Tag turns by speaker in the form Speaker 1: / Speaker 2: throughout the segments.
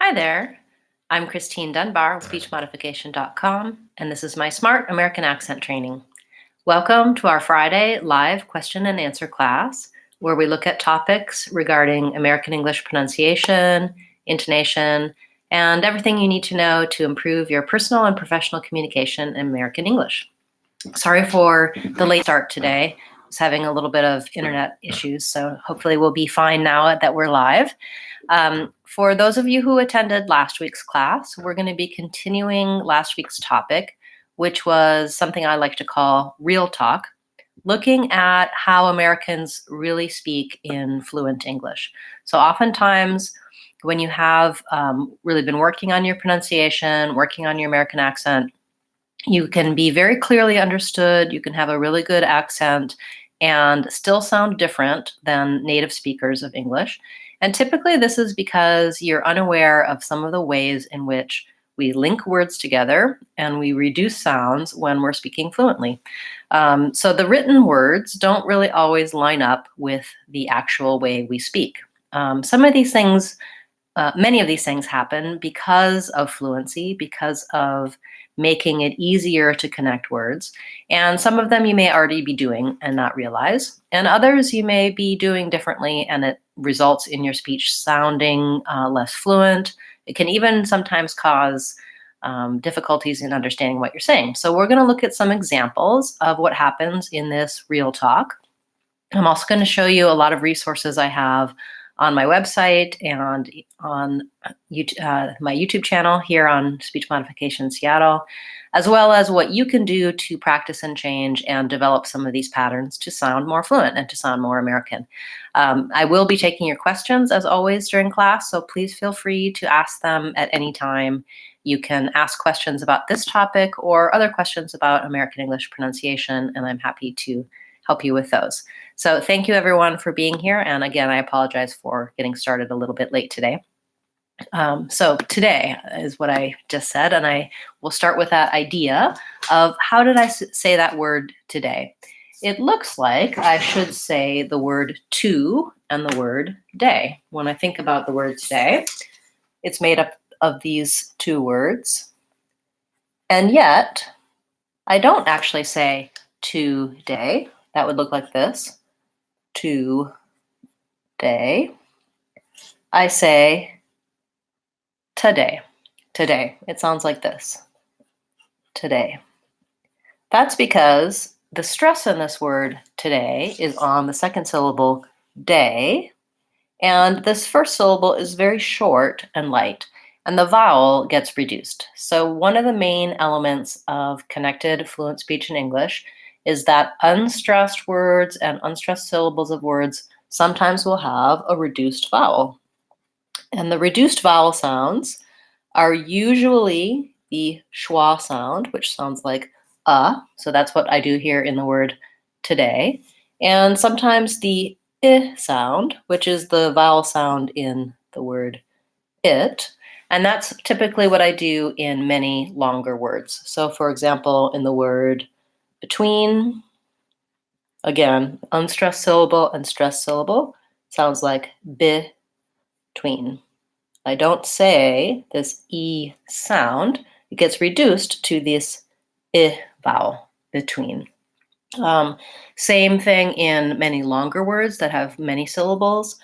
Speaker 1: Hi there, I'm Christine Dunbar with SpeechModification.com, and this is my Smart American Accent Training. Welcome to our Friday live question and answer class, where we look at topics regarding American English pronunciation, intonation, and everything you need to know to improve your personal and professional communication in American English. Sorry for the late start today. I was having a little bit of internet issues, so hopefully we'll be fine now that we're live. For those of you who attended last week's class, we're going to be continuing last week's topic, which was something I like to call real talk, looking at how Americans really speak in fluent English. So oftentimes when you have really been working on your pronunciation, working on your American accent, you can be very clearly understood, you can have a really good accent, and still sound different than native speakers of English. And typically this is because you're unaware of some of the ways in which we link words together and we reduce sounds when we're speaking fluently. So the written words don't really always line up with the actual way we speak. Some of these things, many of these things happen because of fluency, because of making it easier to connect words. And some of them you may already be doing and not realize. And others you may be doing differently, and it results in your speech sounding less fluent. It can even sometimes cause difficulties in understanding what you're saying. So we're going to look at some examples of what happens in this real talk. I'm also going to show you a lot of resources I have on my website and on my YouTube channel here on Speech Modification Seattle, as well as what you can do to practice and change and develop some of these patterns to sound more fluent and to sound more American. I will be taking your questions as always during class, so please feel free to ask them at any time. You can ask questions about this topic or other questions about American English pronunciation, and I'm happy to help you with those. So thank you everyone for being here. And again, I apologize for getting started a little bit late today. So today is what I just said, and I will start with that idea of how did I say that word today? It looks like I should say the word to and the word day. When I think about the word today, it's made up of these two words. And yet, I don't actually say today. That would look like this. Today. I say today. Today. It sounds like this. Today. That's because the stress in this word today is on the second syllable day, and this first syllable is very short and light, and the vowel gets reduced. So one of the main elements of connected fluent speech in English is that unstressed words and unstressed syllables of words sometimes will have a reduced vowel. And the reduced vowel sounds are usually the schwa sound, which sounds like so that's what I do here in the word today. And sometimes the I sound, which is the vowel sound in the word it. And that's typically what I do in many longer words. So for example, in the word between, again, unstressed syllable and stressed syllable sounds like between. I don't say this E sound. It gets reduced to this I vowel, between. Same thing in many longer words that have many syllables.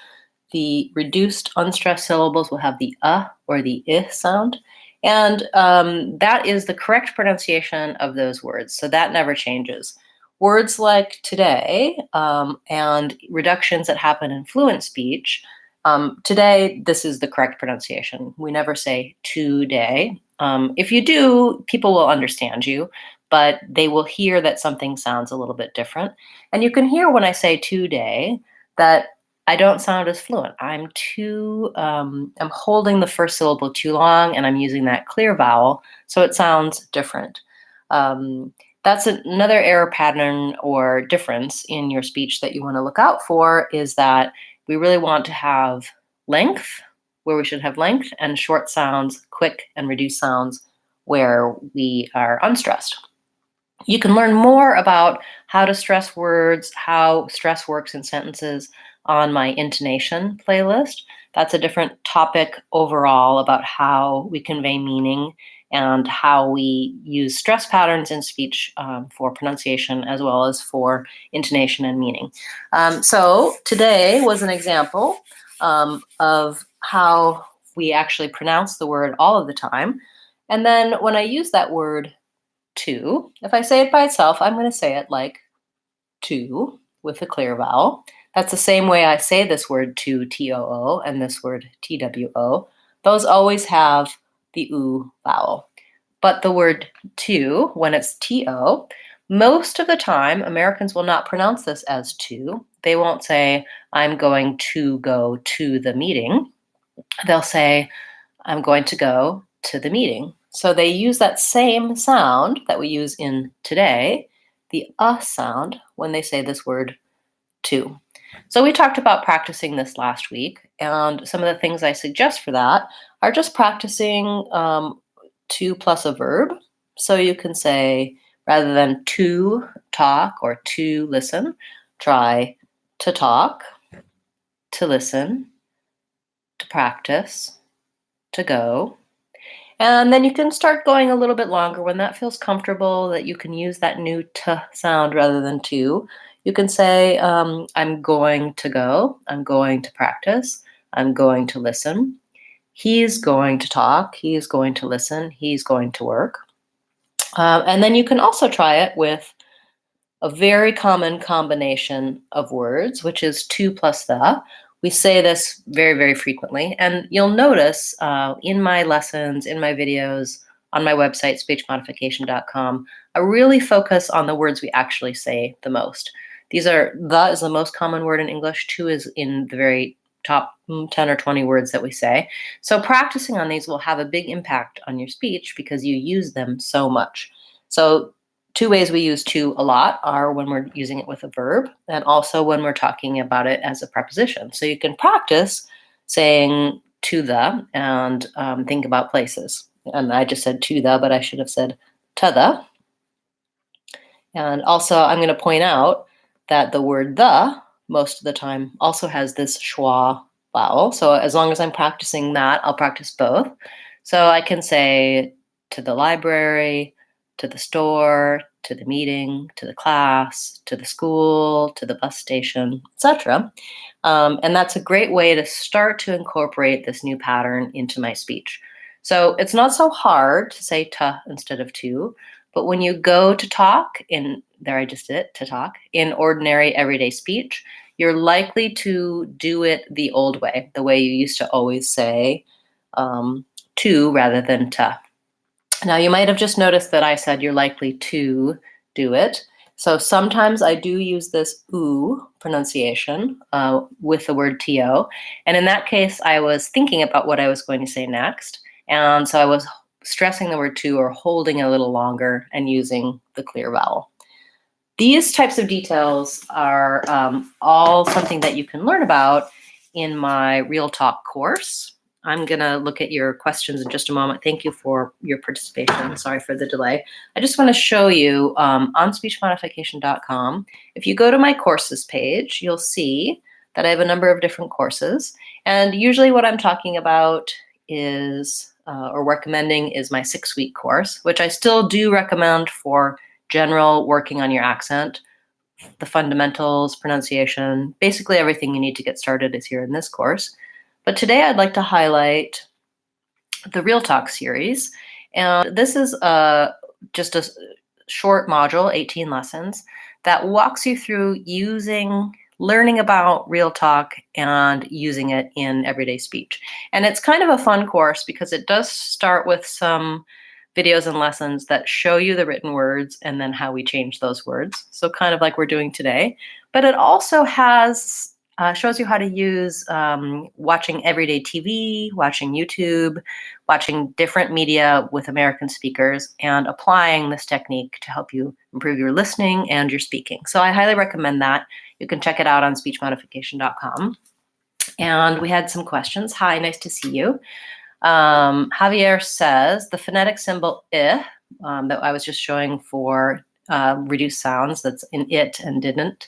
Speaker 1: The reduced unstressed syllables will have the or the I sound. And that is the correct pronunciation of those words. So that never changes. Words like today and reductions that happen in fluent speech, today, this is the correct pronunciation. We never say today. If you do, people will understand you, but they will hear that something sounds a little bit different. And you can hear when I say today that I don't sound as fluent. I'm holding the first syllable too long, and I'm using that clear vowel, so it sounds different. That's another error pattern or difference in your speech that you want to look out for, is that we really want to have length where we should have length, and short sounds, quick and reduced sounds where we are unstressed. You can learn more about how to stress words, how stress works in sentences on my intonation playlist. That's a different topic overall about how we convey meaning and how we use stress patterns in speech for pronunciation as well as for intonation and meaning. So today was an example of how we actually pronounce the word all of the time. And then when I use that word to, if I say it by itself, I'm going to say it like to with a clear vowel. That's the same way I say this word to, T-O-O, and this word T-W-O. Those always have the oo vowel. But the word to, when it's T-O, most of the time, Americans will not pronounce this as to. They won't say, I'm going to go to the meeting. They'll say, I'm going to go to the meeting. So they use that same sound that we use in today, the sound, when they say this word to. So we talked about practicing this last week, and some of the things I suggest for that are just practicing to plus a verb. So you can say, rather than to talk or to listen, try to talk, to listen, to practice, to go. And then you can start going a little bit longer when that feels comfortable, that you can use that new t sound rather than to. You can say, I'm going to go, I'm going to practice, I'm going to listen. He's going to talk, he's going to listen, he's going to work. And then you can also try it with a very common combination of words, which is to plus the. We say this very, very frequently. And you'll notice in my lessons, in my videos, on my website, speechmodification.com, I really focus on the words we actually say the most. These are, the is the most common word in English. To is in the very top 10 or 20 words that we say. So practicing on these will have a big impact on your speech because you use them so much. So two ways we use to a lot are when we're using it with a verb and also when we're talking about it as a preposition. So you can practice saying to the and think about places. And I just said to the, but I should have said to the. And also I'm going to point out that the word the most of the time also has this schwa vowel. So as long as I'm practicing that, I'll practice both. So I can say to the library, to the store, to the meeting, to the class, to the school, to the bus station, etc. And that's a great way to start to incorporate this new pattern into my speech. So it's not so hard to say to instead of to, but when you go to talk there I just did it, to talk, in ordinary everyday speech, you're likely to do it the old way, the way you used to always say to rather than to. Now, you might have just noticed that I said you're likely to do it. So sometimes I do use this oo pronunciation with the word to. And in that case, I was thinking about what I was going to say next. And so I was stressing the word to or holding it a little longer and using the clear vowel. These types of details are all something that you can learn about in my Real Talk course. I'm going to look at your questions in just a moment. Thank you for your participation. Sorry for the delay. I just want to show you on speechmodification.com, if you go to my courses page, you'll see that I have a number of different courses. And usually what I'm talking about is, or recommending, is my 6-week course, which I still do recommend for general working on your accent, the fundamentals, pronunciation, basically everything you need to get started is here in this course. But today I'd like to highlight the Real Talk series. And this is just a short module, 18 lessons, that walks you through learning about Real Talk and using it in everyday speech. And it's kind of a fun course because it does start with some videos and lessons that show you the written words and then how we change those words. So kind of like we're doing today. But it also has shows you how to use watching everyday TV, watching YouTube, watching different media with American speakers, and applying this technique to help you improve your listening and your speaking. So I highly recommend that. You can check it out on speechmodification.com. And we had some questions. Hi, nice to see you. Javier says the phonetic symbol I that I was just showing for reduced sounds, that's in it and didn't.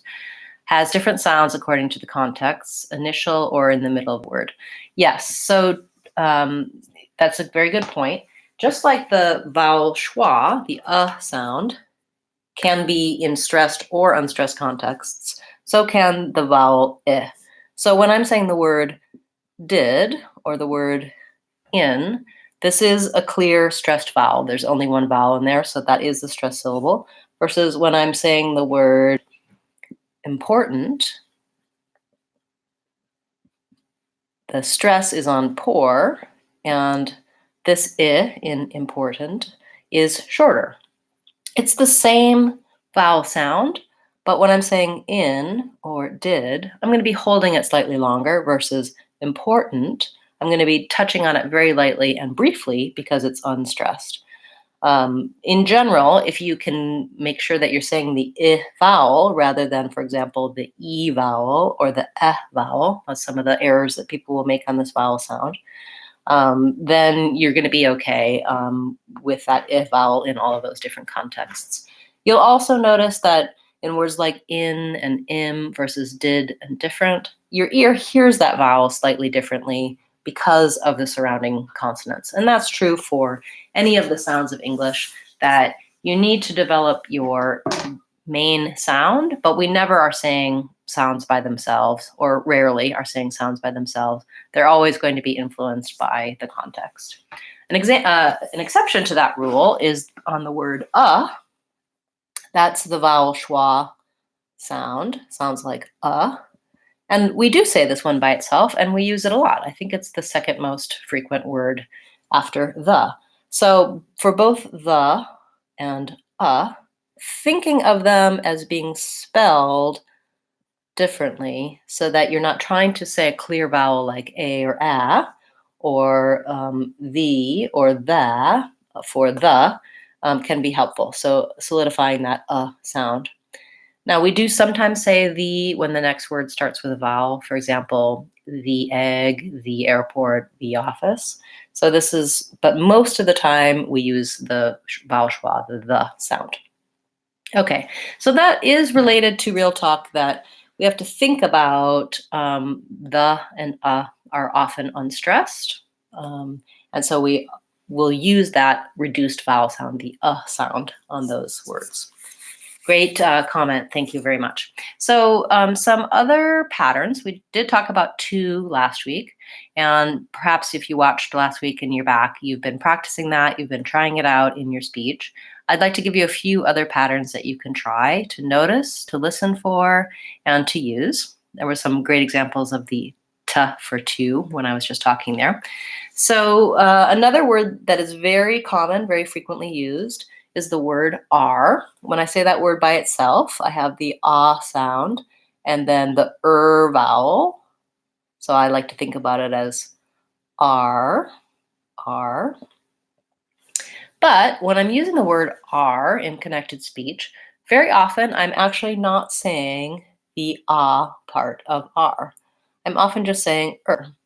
Speaker 1: has different sounds according to the context, initial or in the middle of the word. Yes, so that's a very good point. Just like the vowel schwa, the sound, can be in stressed or unstressed contexts, so can the vowel I. So when I'm saying the word did or the word in, this is a clear stressed vowel. There's only one vowel in there, so that is the stressed syllable. Versus when I'm saying the word important, the stress is on poor, and this I in important is shorter. It's the same vowel sound, but when I'm saying in or did, I'm going to be holding it slightly longer versus important. I'm going to be touching on it very lightly and briefly because it's unstressed. In general, if you can make sure that you're saying the I vowel rather than, for example, the E vowel or the vowel, that's some of the errors that people will make on this vowel sound, then you're going to be okay with that I vowel in all of those different contexts. You'll also notice that in words like in and im versus did and different, your ear hears that vowel slightly differently because of the surrounding consonants. And that's true for any of the sounds of English, that you need to develop your main sound, but we never are saying sounds by themselves, or rarely are saying sounds by themselves. They're always going to be influenced by the context. An exception to that rule is on the word that's the vowel schwa sound. Sounds like and we do say this one by itself, and we use it a lot. I think it's the second most frequent word after the. So for both the and thinking of them as being spelled differently so that you're not trying to say a clear vowel like a or a, or the or the for the can be helpful. So solidifying that sound. Now, we do sometimes say the when the next word starts with a vowel. For example, the egg, the airport, the office. So this is, but most of the time we use the vowel schwa, the sound. Okay, so that is related to real talk, that we have to think about the and are often unstressed. And so we will use that reduced vowel sound, the sound, on those words. Great comment. Thank you very much. So some other patterns. We did talk about 2 last week. And perhaps if you watched last week and you're back, you've been practicing that. You've been trying it out in your speech. I'd like to give you a few other patterns that you can try to notice, to listen for, and to use. There were some great examples of the t for two when I was just talking there. So another word that is very common, very frequently used, is the word are. When I say that word by itself, I have the sound and then the vowel. So I like to think about it as are. But when I'm using the word are in connected speech, very often I'm actually not saying the part of are. I'm often just saying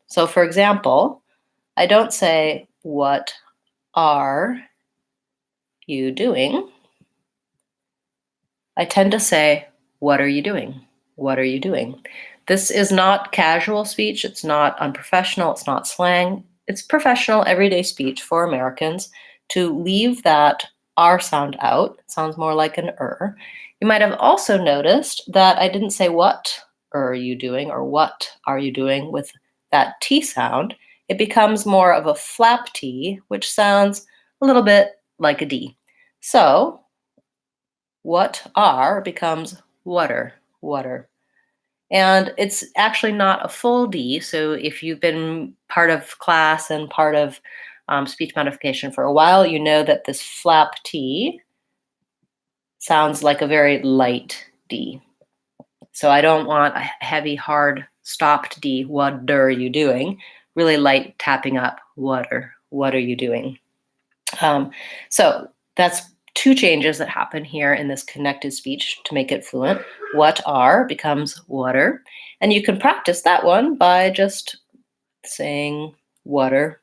Speaker 1: So for example, I don't say, what are you doing? I tend to say, what are you doing? What are you doing? This is not casual speech. It's not unprofessional. It's not slang. It's professional, everyday speech for Americans to leave that R sound out. It sounds more like an You might have also noticed that I didn't say what are you doing or what are you doing with that T sound. It becomes more of a flap T, which sounds a little bit like a D. So what are becomes water. And it's actually not a full D. So if you've been part of class and part of speech modification for a while, you know that this flap T sounds like a very light D. So I don't want a heavy, hard, stopped D. What are you doing? Really light tapping up. What are you doing? So that's 2 changes that happen here in this connected speech to make it fluent. What are becomes water. And you can practice that one by just saying water.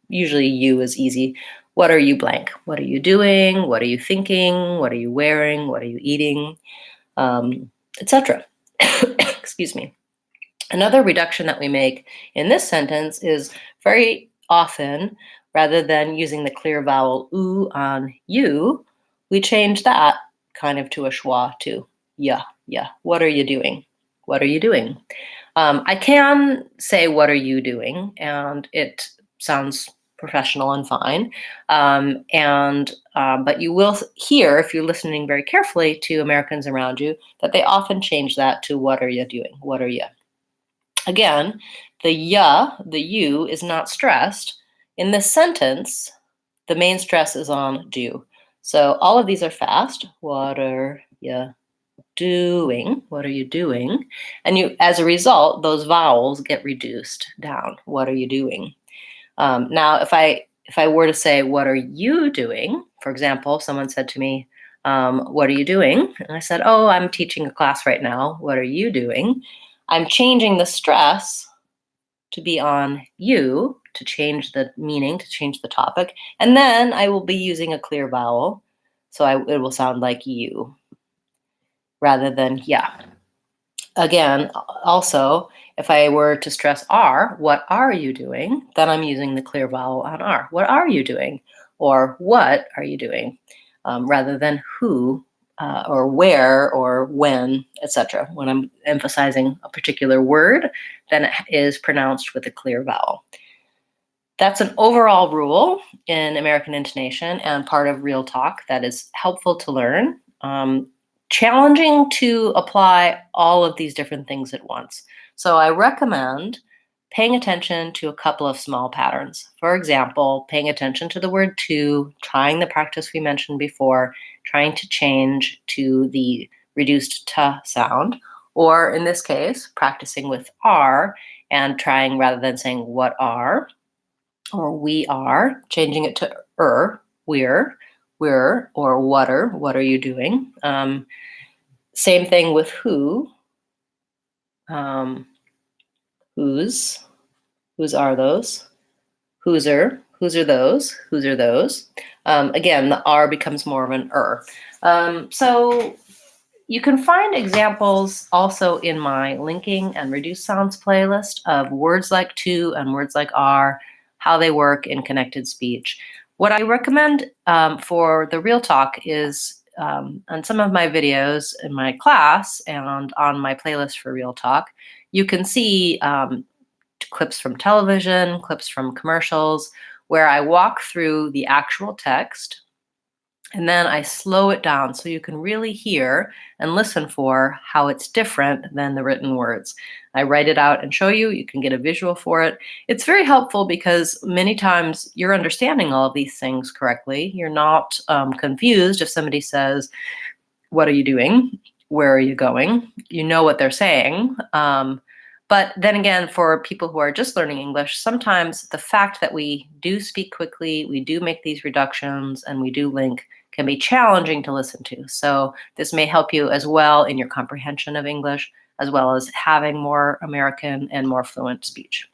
Speaker 1: Usually you is easy. What are you blank? What are you doing? What are you thinking? What are you wearing? What are you eating? etc. Excuse me. Another reduction that we make in this sentence is very often, rather than using the clear vowel oo on you, we change that kind of to a schwa to yeah, yeah. What are you doing? What are you doing? I can say, what are you doing? And it sounds professional and fine. But you will hear, if you're listening very carefully to Americans around you, that they often change that to what are you doing? What are you? Again, the ya, the you, is not stressed. In this sentence, the main stress is on do. So all of these are fast. What are you doing? What are you doing? And you, as a result, those vowels get reduced down. What are you doing? Now, if I were to say, what are you doing? For example, someone said to me, what are you doing? And I said, oh, I'm teaching a class right now. What are you doing? I'm changing the stress to be on you, to change the meaning, to change the topic. And then I will be using a clear vowel. So it will sound like you rather than yeah. Again, also, if I were to stress R, what are you doing? Then I'm using the clear vowel on R. What are you doing? Or what are you doing? Rather than who or where or when, etc. When I'm emphasizing a particular word, then it is pronounced with a clear vowel. That's an overall rule in American intonation and part of real talk that is helpful to learn. Challenging to apply all of these different things at once. So I recommend paying attention to a couple of small patterns. For example, paying attention to the word to, trying the practice we mentioned before, trying to change to the reduced t sound, or in this case, practicing with R and trying, rather than saying what are, or we are, changing it to we're, or what are you doing? Same thing with who, whose are those, whose are those, again, the R becomes more of an So you can find examples also in my linking and reduced sounds playlist of words like to and words like are, how they work in connected speech. What I recommend for the real talk is on some of my videos in my class and on my playlist for real talk, you can see clips from television, clips from commercials, where I walk through the actual text and then I slow it down so you can really hear and listen for how it's different than the written words. I write it out and show you. You can get a visual for it. It's very helpful because many times you're understanding all of these things correctly. You're not confused if somebody says, what are you doing? Where are you going? You know what they're saying. But then again, for people who are just learning English, sometimes the fact that we do speak quickly, we do make these reductions, and we do link can be challenging to listen to. So this may help you as well in your comprehension of English, as well as having more American and more fluent speech.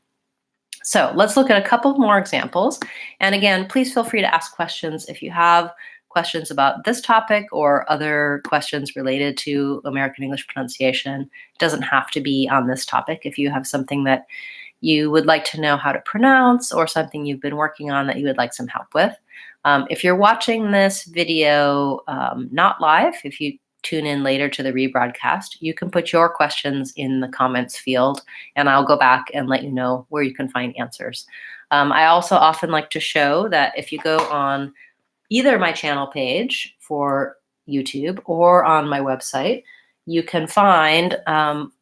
Speaker 1: So let's look at a couple more examples. And again, please feel free to ask questions if you have questions about this topic or other questions related to American English pronunciation. It doesn't have to be on this topic. If you have something that you would like to know how to pronounce or something you've been working on that you would like some help with. If you're watching this video not live, if you tune in later to the rebroadcast, you can put your questions in the comments field and I'll go back and let you know where you can find answers. I also often like to show that if you go on either my channel page for YouTube or on my website, you can find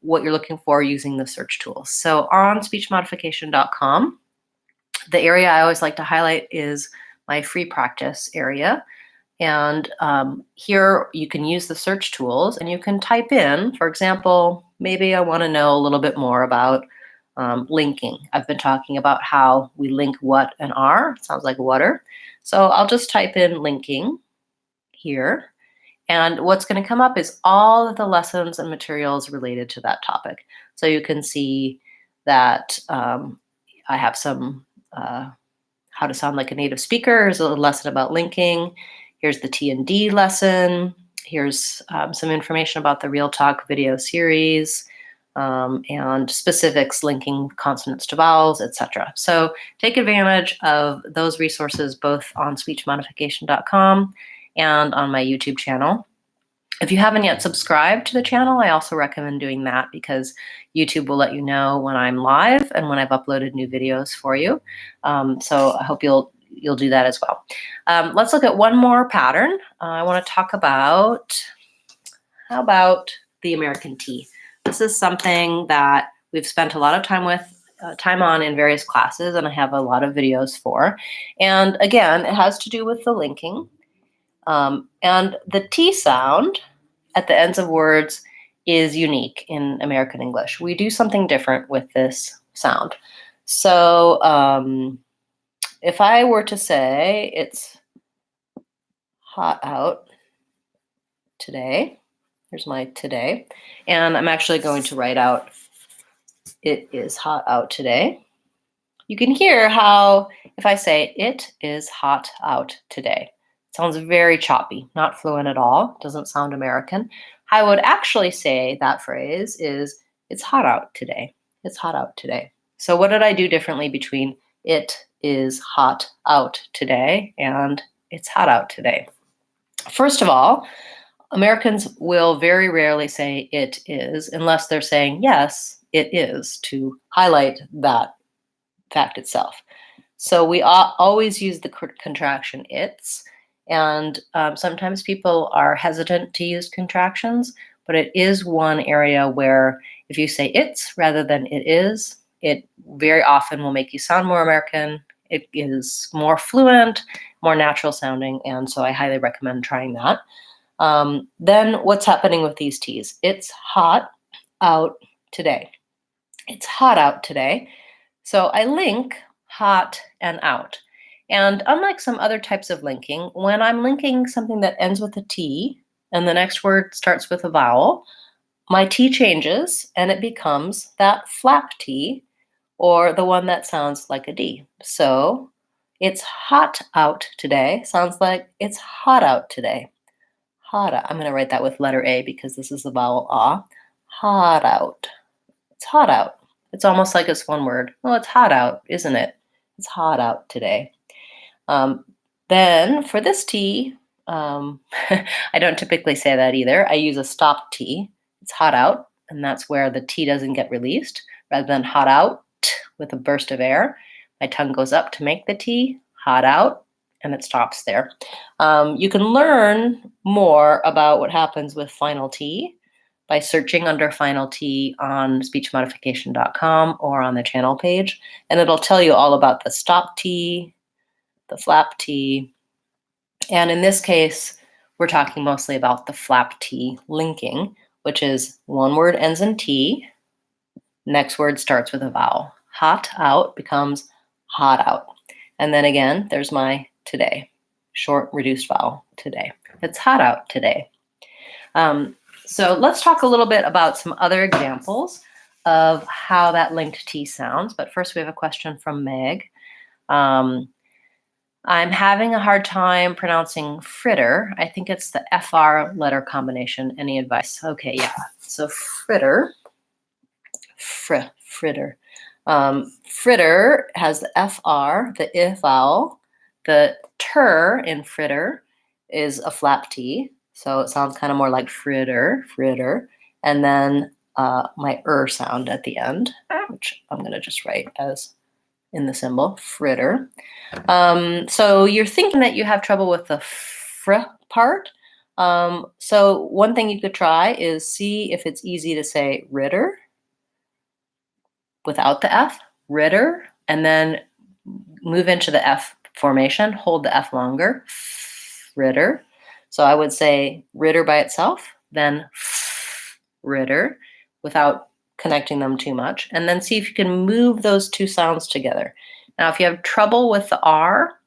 Speaker 1: what you're looking for using the search tools. So on speechmodification.com, the area I always like to highlight is my free practice area. And here you can use the search tools and you can type in, for example, maybe I want to know a little bit more about linking. I've been talking about how we link what and are. It sounds like water. So I'll just type in linking here. And what's going to come up is all of the lessons and materials related to that topic. So you can see that I have some how to sound like a native speaker. Here's a lesson about linking. Here's the T&D lesson. Here's some information about the Real Talk video series and specifics linking consonants to vowels, etc. So take advantage of those resources both on speechmodification.com and on my YouTube channel. If you haven't yet subscribed to the channel, I also recommend doing that because YouTube will let you know when I'm live and when I've uploaded new videos for you. So I hope you'll do that as well. Let's look at one more pattern. I want to talk about, how about the American T? This is something that we've spent a lot of time on in various classes, and I have a lot of videos for. And again, it has to do with the linking. And the T sound at the ends of words is unique in American English. We do something different with this sound. So if I were to say it's hot out today, here's my today, and I'm actually going to write out it is hot out today. You can hear how if I say it is hot out today, sounds very choppy, not fluent at all, doesn't sound American. How I would actually say that phrase is, it's hot out today. It's hot out today. So what did I do differently between it is hot out today and it's hot out today? First of all, Americans will very rarely say it is unless they're saying, yes, it is, to highlight that fact itself. So we always use the contraction it's. And sometimes people are hesitant to use contractions, but it is one area where if you say it's rather than it is, it very often will make you sound more American. It is more fluent, more natural sounding, and so I highly recommend trying that. Then what's happening with these T's? It's hot out today. It's hot out today. So I link hot and out. And unlike some other types of linking, when I'm linking something that ends with a T and the next word starts with a vowel, my T changes and it becomes that flap T, or the one that sounds like a D. So it's hot out today sounds like it's hot out today. Hot out. I'm going to write that with letter A because this is the vowel ah. Hot out. It's hot out. It's almost like it's one word. Well, it's hot out, isn't it? It's hot out today. Then for this T, I don't typically say that either. I use a stop T. It's hot out, and that's where the T doesn't get released. Rather than hot out with a burst of air, my tongue goes up to make the T, hot out, and it stops there. You can learn more about what happens with final T by searching under final T on speechmodification.com or on the channel page, and it'll tell you all about the stop T, the flap T, and in this case, we're talking mostly about the flap T linking, which is one word ends in T, next word starts with a vowel. Hot out becomes hot out. And then again, there's my today, short reduced vowel, today. It's hot out today. So let's talk a little bit about some other examples of how that linked T sounds. But first we have a question from Meg. I'm having a hard time pronouncing fritter. I think it's the FR letter combination. Any advice? Okay, yeah. So fritter, fritter. Fritter has the FR, the I vowel. The ter in fritter is a flap T. So it sounds kind of more like fritter. And then my sound at the end, which I'm going to just write as in the symbol, fritter. So you're thinking that you have trouble with the fr part. So one thing you could try is see if it's easy to say Ritter without the F, Ritter, and then move into the F formation, hold the F longer, Ritter. So I would say Ritter by itself, then Ritter without connecting them too much, and then see if you can move those two sounds together. Now, if you have trouble with the R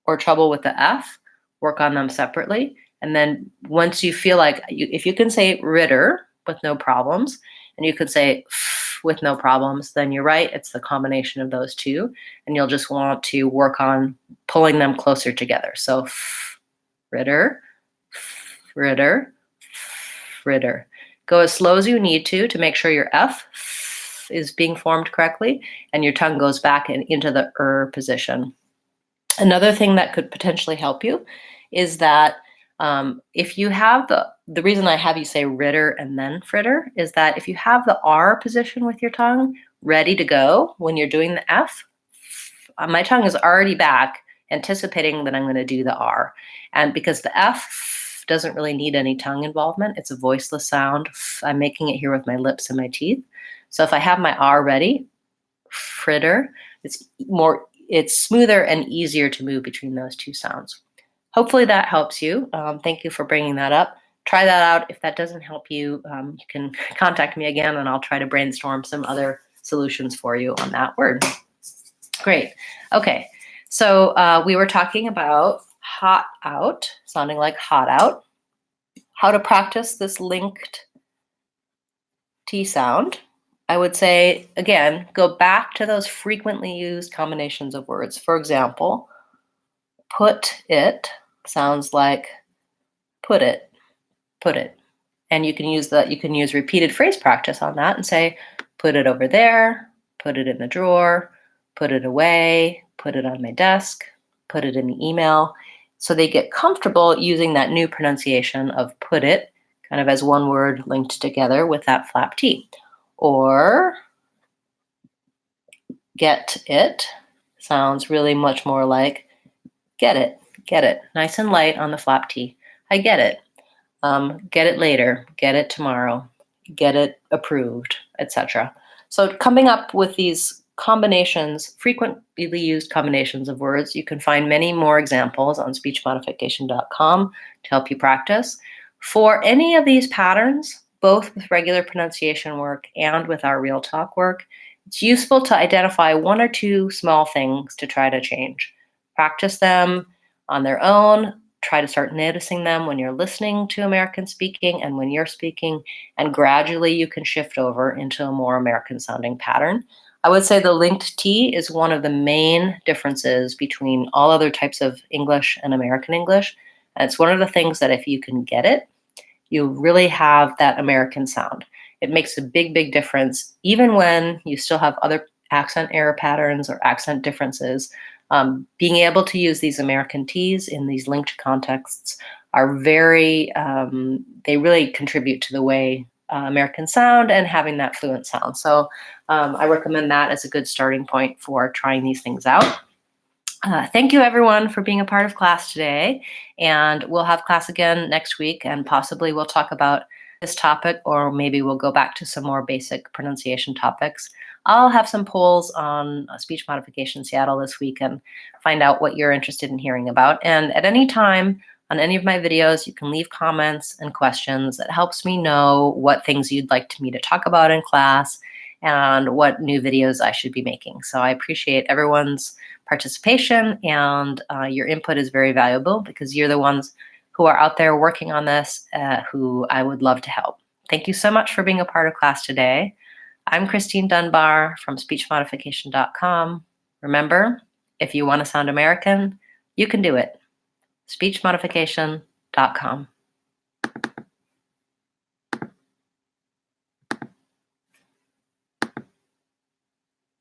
Speaker 1: or trouble with the F, work on them separately. And then once you feel like, if you can say Ritter with no problems, and you could say with no problems, then you're right, it's the combination of those two, and you'll just want to work on pulling them closer together. So Ritter, Fritter, fritter. Go as slow as you need to make sure your F is being formed correctly and your tongue goes back into the position. Another thing that could potentially help you is that if you have the reason I have you say Ritter and then fritter is that if you have the R position with your tongue ready to go when you're doing the F, my tongue is already back anticipating that I'm going to do the R. And because the F doesn't really need any tongue involvement, it's a voiceless sound. I'm making it here with my lips and my teeth. So if I have my R ready, fritter, it's smoother and easier to move between those two sounds. Hopefully that helps you. Thank you for bringing that up. Try that out. If that doesn't help you, you can contact me again and I'll try to brainstorm some other solutions for you on that word. Great. Okay. So we were talking about hot out, sounding like hot out. How to practice this linked T sound. I would say, again, go back to those frequently used combinations of words. For example, put it sounds like put it, put it. And you can use repeated phrase practice on that and say, put it over there, put it in the drawer, put it away, put it on my desk, put it in the email. So they get comfortable using that new pronunciation of put it kind of as one word linked together with that flap T. Or get it sounds really much more like get it, get it. Nice and light on the flap T. I get it. Get it later, get it tomorrow, get it approved, etc. So coming up with these combinations, frequently used combinations of words, you can find many more examples on speechmodification.com to help you practice. For any of these patterns, both with regular pronunciation work and with our real talk work, it's useful to identify one or two small things to try to change. Practice them on their own. Try to start noticing them when you're listening to American speaking and when you're speaking, and gradually you can shift over into a more American sounding pattern. I would say the linked T is one of the main differences between all other types of English and American English. And it's one of the things that if you can get it, you really have that American sound. It makes a big, big difference, even when you still have other accent error patterns or accent differences. Being able to use these American T's in these linked contexts are they really contribute to the way Americans sound and having that fluent sound. So I recommend that as a good starting point for trying these things out. Thank you everyone for being a part of class today, and we'll have class again next week, and possibly we'll talk about this topic, or maybe we'll go back to some more basic pronunciation topics. I'll have some polls on Speech Modification Seattle this week and find out what you're interested in hearing about. And at any time on any of my videos, you can leave comments and questions. It helps me know what things you'd like me to talk about in class and what new videos I should be making. So I appreciate everyone's participation, and your input is very valuable because you're the ones who are out there working on this, who I would love to help. Thank you so much for being a part of class today. I'm Christine Dunbar from speechmodification.com. Remember, if you want to sound American, you can do it. speechmodification.com.